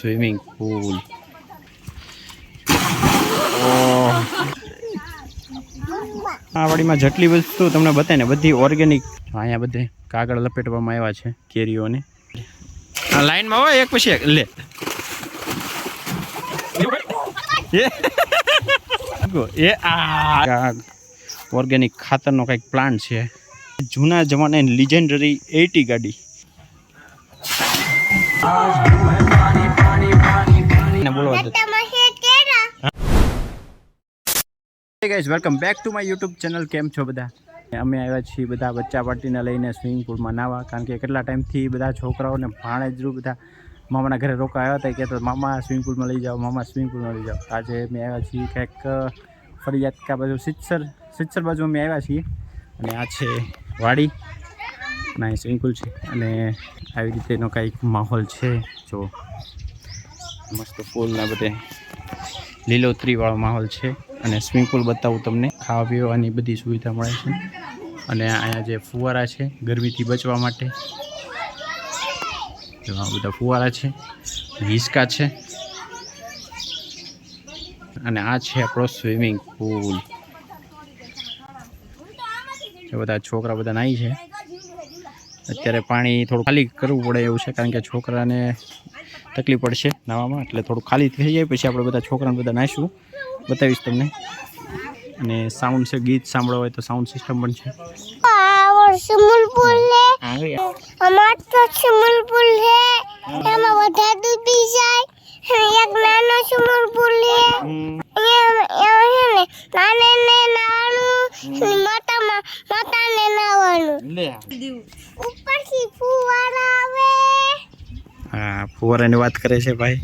Swimming pool આ વાડીમાં જેટલી વસ્તુ તમને બતાવે ને બધી ઓર્ગેનિક. અહીંયા બધે કાગળ લપેટવામાં આવ્યા છે કેરીઓને. આ લાઈનમાં હોય એક પછી એક લે એ આ ઓર્ગેનિક ખાતરનો કંઈક પ્લાન્ટ છે. જૂના જમાનાની લીજેન્ડરી 80 ગાડી. Guys welcome back to my YouTube channel. કેમ છો બધા? અમે આવ્યા છીએ બધા બચ્ચા પાર્ટીને લઈને સ્વિમિંગ પૂલમાં નાહવા. કારણ કે કેટલા ટાઈમથી બધા છોકરાઓને ભાણેજરું બધા મામાના ઘરે રોકા આવ્યા હતા. કહેતા મામા સ્વિમિંગ પૂલમાં લઈ જાઓ, મામા સ્વિમિંગ પૂલમાં લઈ જાઓ. આજે અમે આવ્યા છીએ કંઈક ફરિયાદ કા બાજુ સિત્સર બાજુ અમે આવ્યા છીએ. અને આ છે વાડી ના સ્વિમિંગ પૂલ છે. અને આવી રીતેનો કંઈક માહોલ છે. જો મસ્ત પૂલના બધે લીલોતરીવાળો માહોલ છે. અને સ્વિમિંગ પૂલ બતાવું તમને. ખાવા પીવાની બધી સુવિધા મળે છે. અને અહીંયા જે ફુવારા છે ગરમીથી બચવા માટે, આ બધા ફુવારા છે, હિસકા છે. અને આ છે આપણો સ્વિમિંગ પૂલ. એ બધા છોકરા બધા નાહી છે. અત્યારે પાણી થોડું ખાલી કરવું પડે એવું છે, કારણ કે છોકરાને તકલીફ પડશે નાહવામાં. એટલે થોડું ખાલી થઈ જાય પછી આપણે બધા છોકરાને બધા નાહીશું. બતાવીશ તમને. અને સાઉન્ડ છે, ગીત સાંભળવા હોય તો સાઉન્ડ સિસ્ટમ પણ છે. સ્વિમિંગ પૂલ છે અમાર તો સ્વિમિંગ પૂલ છે એમાં બધા ડૂબી જાય. એક નાનો સ્વિમિંગ પૂલ છે નાને ને નાવાનું મોટાને નાવાનું. ઉપરથી ફુવારા આવે. હા, ફુવારાની વાત કરે છે ભાઈ.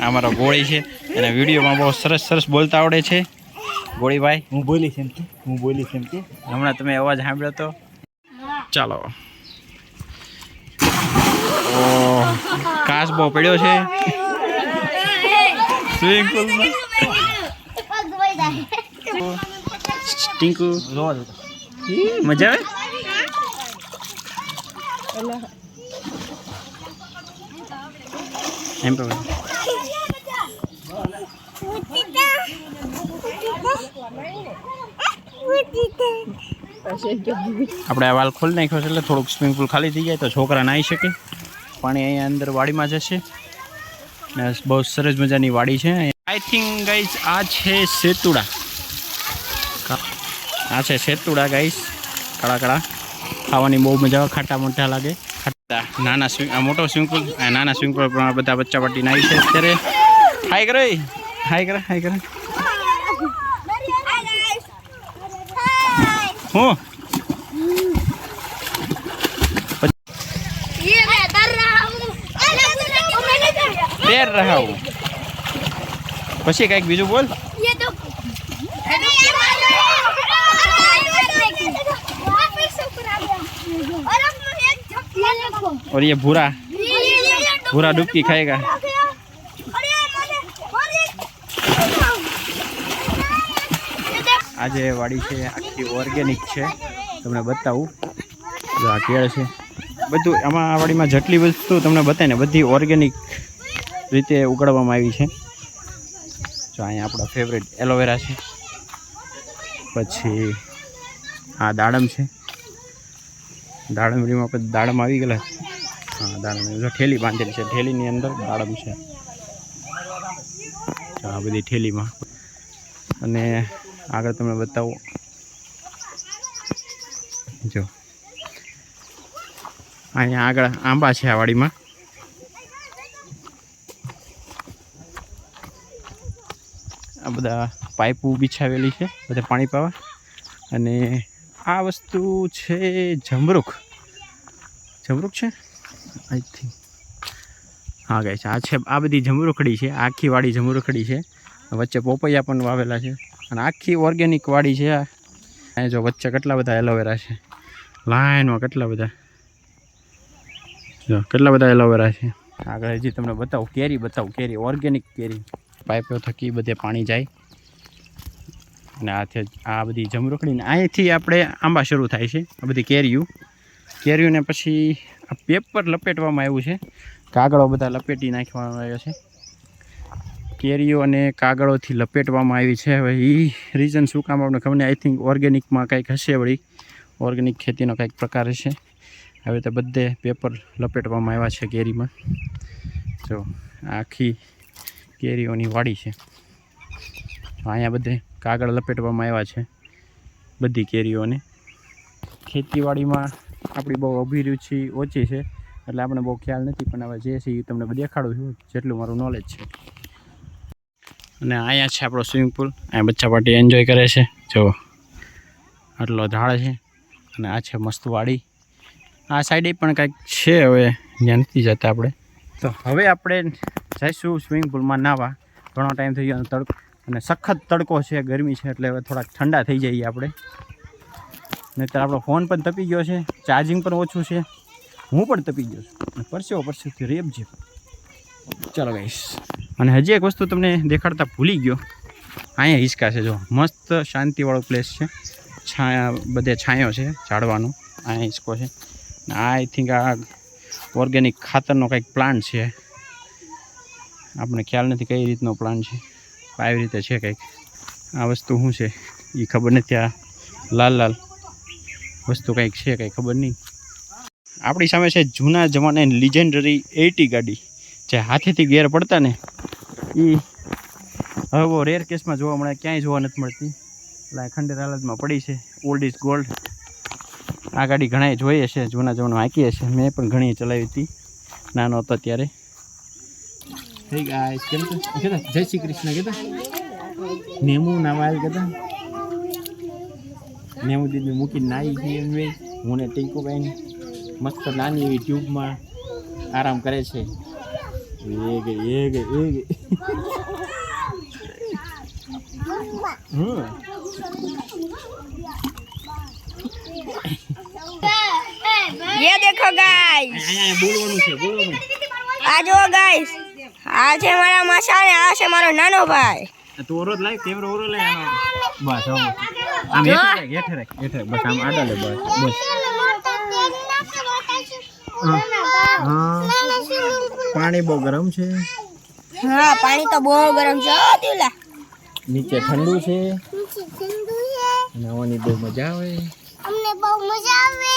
અમારો ગોળી છે. અને વિડીયોમાં બહુ સરસ બોલતા આવડે છે ગોળીભાઈ. હું બોલીશ એમ કે હમણાં તમે અવાજ સાંભળ્યો તો. ચાલો. કાચ બહુ પડ્યો છે સ્વિમિંગ પૂલમાં. ટીંકુ મજા આવે. એમ તો આપણે આ વાલ ખોલી નાખ્યો છે એટલે થોડુંક સ્વિમિંગ પૂલ ખાલી થઈ જાય તો છોકરા નાહી શકે. પાણી અહીંયા અંદર વાડીમાં જશે. ને બહુ સરસ મજાની વાડી છે. આઈ થિંક ગાઈસ આ છે સેતુડા. આ છે સેતુડા ગાઈસ. કડા ખાવાની બહુ મજા આવે. ખાટા મોટા લાગે. નાના આ મોટો સ્વિમિંગ પૂલ, નાના સ્વિમિંગ પૂલ પણ બધા બચ્ચા પાર્ટી નાહી છે અત્યારે. હાઈ કરે હું તૈર રહા હું. પછી કઈક બીજું બોલ. और ये भूरा डुबकी खाएगा. આજે વાડી છે આખી ઓર્ગેનિક છે. તમને બતાવું. જો આ કેળ છે બધું. આમાં આ વાડીમાં જેટલી વસ્તુ તમને બતાવે ને બધી ઓર્ગેનિક રીતે ઉગાડવામાં આવી છે. જો અહીંયા આપણા ફેવરેટ એલોવેરા છે. પછી આ દાડમ છે. દાડમરીમાં પછી દાડમ આવી ગયેલા. હા, દાડમ જો ઠેલી બાંધેલી છે. ઠેલીની અંદર દાડમ છે. આ બધી ઠેલીમાં. અને આગળ તમને બતાવું. જો અહીંયા આગળ આંબા છે આ વાડીમાં. આ બધા પાઇપો બિછાવેલી છે બધા પાણી પાવા. અને આ વસ્તુ છે જમરૂખ છે આઈ થિંક. હા ગાઈસ આ છે આ બધી જમરૂખડી છે. આખી વાડી જમરૂખડી છે. વચ્ચે પોપૈયા પણ વાવેલા છે. અને આખી ઓર્ગેનિક વાડી છે. અહીંયા જો વચ્ચે કેટલા બધા એલોવેરા છે લાઈનમાં. કેટલા બધા એલોવેરા છે. આગળ હજી તમને બતાવું કેરી ઓર્ગેનિક કેરી. પાઇપો થકી બધે પાણી જાય. અને આ બધી જમરૂખડીને અહીંથી આપણે આંબા શરૂ થાય છે. આ બધી કેરીઓને પછી આ પેપર લપેટવામાં આવ્યું છે. કાગળો બધા લપેટી નાખવામાં આવ્યો છે. કેરીઓ અને કાગળોથી લપેટવામાં આવી છે. હવે એ રીઝન શું કામ આપણે ખબર નહીં. આઈ થિંક ઓર્ગેનિકમાં કંઈક હશે, વળી ઓર્ગેનિક ખેતીનો કંઈક પ્રકાર હશે. હવે તો બધે પેપર લપેટવામાં આવ્યા છે કેરીમાં. જો આખી કેરીઓની વાડી છે. અહીંયા બધે કાગળ લપેટવામાં આવ્યા છે બધી કેરીઓને. ખેતીવાડીમાં આપણી બહુ અભિરુચિ ઓછી છે એટલે આપણે બહુ ખ્યાલ નથી, પણ હવે જે છે એ તમને દેખાડું છું જેટલું મારું નોલેજ છે. અને અહીંયા છે આપણો સ્વિમિંગ પુલ. અહીંયા બચ્ચા પાર્ટી એન્જોય કરે છે. જો આટલો ઝાડ છે અને આ છે મસ્ત વાડી. આ સાઈડે પણ કાંઈક છે, હવે જ્યાં નથી જતા આપણે. તો હવે આપણે જઈશું સ્વિમિંગ પુલમાં નાહવા. ઘણો ટાઈમ થઈ ગયો તડકો અને સખત તડકો છે, ગરમી છે, એટલે હવે થોડાક ઠંડા થઈ જઈએ આપણે. નહીંતર આપણો ફોન પણ તપી ગયો છે, ચાર્જિંગ પણ ઓછું છે, હું પણ તપી ગયો છું, પરસેવથી રેબ છે. ચાલો ગાઈસ. અને હજી એક વસ્તુ તમને દેખાડતા ભૂલી ગયો. અહીંયા હિંચકા છે, જો મસ્ત શાંતિવાળો પ્લેસ છે. બધે છાંયો છે ઝાડવાનો. અહીંયા હિંચકો છે. આઈ થિંક આ ઓર્ગેનિક ખાતરનો કંઈક પ્લાન્ટ છે. આપણે ખ્યાલ નથી કઈ રીતનો પ્લાન્ટ છે, આવી રીતે છે કંઈક. આ વસ્તુ શું છે એ ખબર નથી. આ લાલ લાલ વસ્તુ કંઈક છે, કંઈ ખબર નહીં. આપણી સામે છે જૂના જમાનાની લિજેન્ડરી 80 ગાડી, જે હાથેથી ગેર પડતા ને એ હવે બહુ રેર કેસમાં જોવા મળે, ક્યાંય જોવા નથી મળતી. એટલે ખંડેર હાલતમાં પડી છે. Old is gold. આ ગાડી ઘણાએ જોઈએ છે, જૂના જમાનામાં હાંકી હશે. મેં પણ ઘણી ચલાવી હતી નાનો હતો ત્યારે. જય શ્રી કૃષ્ણ કહેતા, નેમુ નાવાલ કહેતા. નેમુ દીદી મૂકીને નાહી ગઈ. હું ને ટીંકુભાઈ મસ્ત નાની એવી ટ્યુબમાં આરામ કરે છે. એ ગઈ. ये देखो गाइस, બોલવાનું છે, બોલવાનું. आ जाओ गाइस, आ છે મારા માસા ને આ છે મારો નાનો ભાઈ. તું ઓરો લાય, કેમેરો ઓરો લાય આનો. બસ આમ હેઠે રાખ. બસ આમ આડા લે. બસ પાણી બહુ ગરમ છે. હા, પાણી તો બહુ ગરમ છે દિલા. નીચે ઠંડુ છે. નાવાની બહુ મજા આવે. અમને બહુ મજા આવે.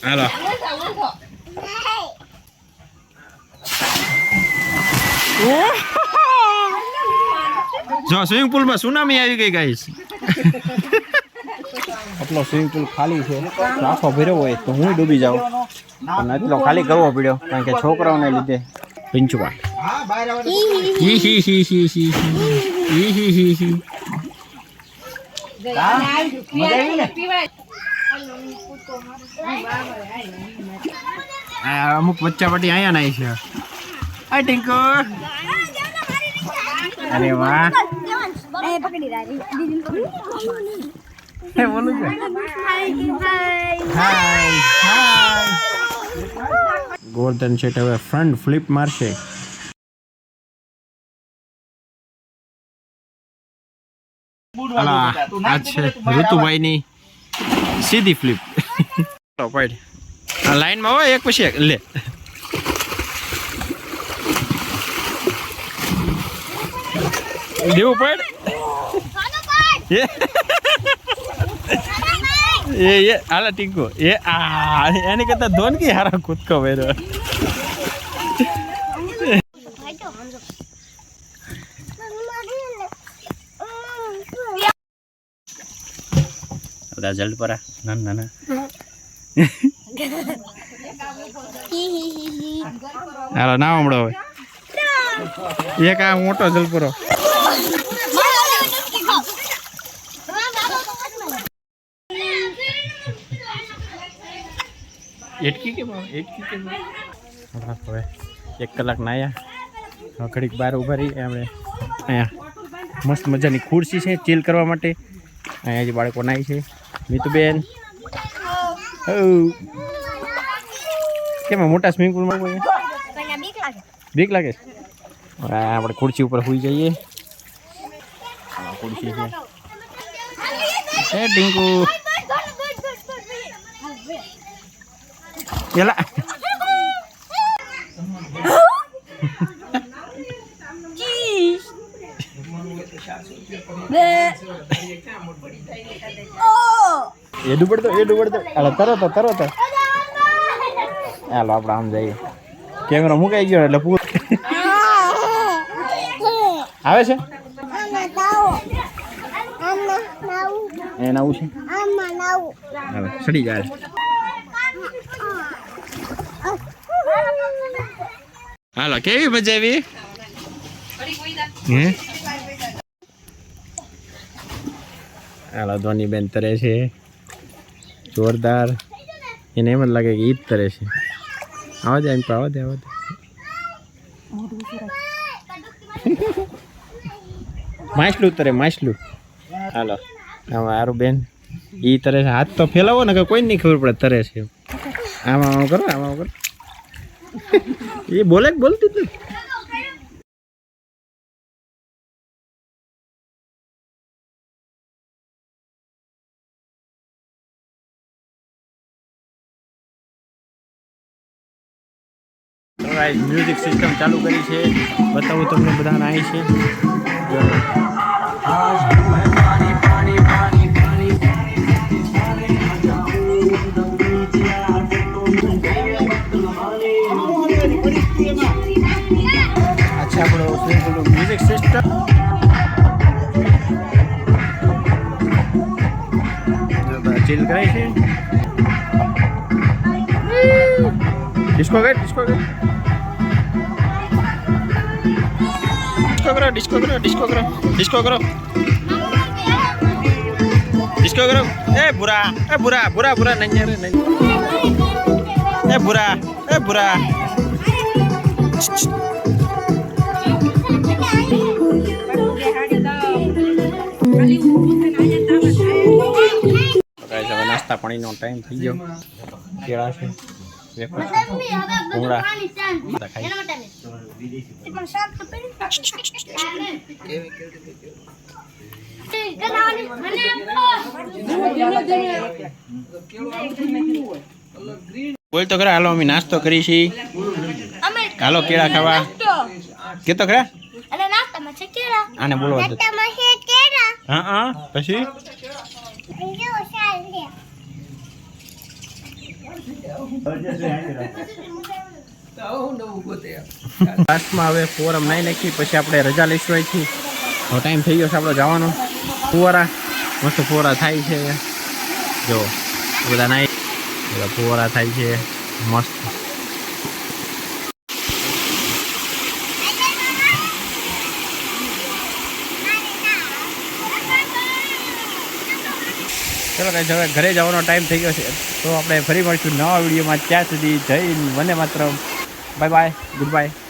હાલો. જો સ્વિમિંગ પુલમાં સુનામી આવી ગઈ ગાઈસ. આટલો સ્વિમિંગ પુલ ખાલી છે, આખો ભર્યો હોય તો હું ડૂબી જાઉં, પણ આટલો ખાલી કરવો પડ્યો કારણ કે છોકરાઓને લીધે. પિંચુબા અમુક બચ્ચા પાટી અહીંયા નાઈ છે. હાય ટિંકુ. અરે વાહ. પકડી રાખી બોલું છે. હાય. ગોર્ધન શેઠ હવે ફ્રન્ટ ફ્લિપ મારશે. આ છે ઋતુભાઈની સીધી ફ્લિપ. આ લાઈનમાં હોય એક પછી એક લે. દેવું પડ. એ હાલા ટીંકુ એ આ એની કરતા ધોન કી હારા કૂદકો વેરો. બધા જલપરા નાના. હાલો ના હમણાં હવે એક આ મોટો જલપરો. એટકી કેમ હવે 1 કલાક નાયા. ઘડીક બહાર ઊભા રહી. આપણે અહીંયા મસ્ત મજાની ખુરશી છે ચીલ કરવા માટે. અહીંયા જે બાળકો નાય છે. મિતુબેન કેમ મોટા સ્વિમિંગ પુલમાં બીક લાગે છે. આપણે ખુરશી ઉપર સુઈ જઈએ. ખુરશી છે. એ ટીંકુ એલા એ ડૂબડતો હાલો તરત હાલો આપણે આમ જઈએ કેમેરો મુકાઈ ગયો એટલે પૂર આવે છે એ નવું છે હાલો સડી જાય હાલો કેવી મજા આવી હાલો ધોની બેન તરે છે જોરદાર એને એમ જ લાગે કે ઈ જ તરે છે આવા દે આવા દે માછલું તરે માછલું હાલો આમાં હારું બેન ઈ તરે છે હાથ તો ફેલાવો ને કે કોઈ નહીં ખબર પડે તરે છે આમાં કરો એ બોલતી જ નથી મ્યુઝિક સિસ્ટમ ચાલુ કરી છે બતાવું તમને બધાને આવી છે અચ્છા આપણો મ્યુઝિક સિસ્ટમ ચીલ કરાય છે ડિસ્કો કરો એ બુરા નહીં એ બુરા નાસ્તા પાણીનો ટાઈમ થઈ ગયો કેળા છે ભૂંગળા બોલ તો ખરા હાલો અમે નાસ્તો કરી છી હાલો કેળા ખાવા કે તો ખરા આને બોલો હા પછી લાસ્ટમાં હવે ફોરમ નાઈ નાખી પછી આપણે રજા લઈશું અહીંથી હવે ટાઈમ થઈ ગયો છે આપણો જવાનો ફુવારા મસ્ત ફુવારા થાય છે જો બધા નાઈ બધા ફુવારા થાય છે મસ્ત ચલો ગાઈસ હવે ઘરે જવાનો ટાઈમ થઈ ગયો છે તો આપણે ફરી મળીશું નવા વિડીયોમાં ત્યાં સુધી જય Vande Mataram bye bye good bye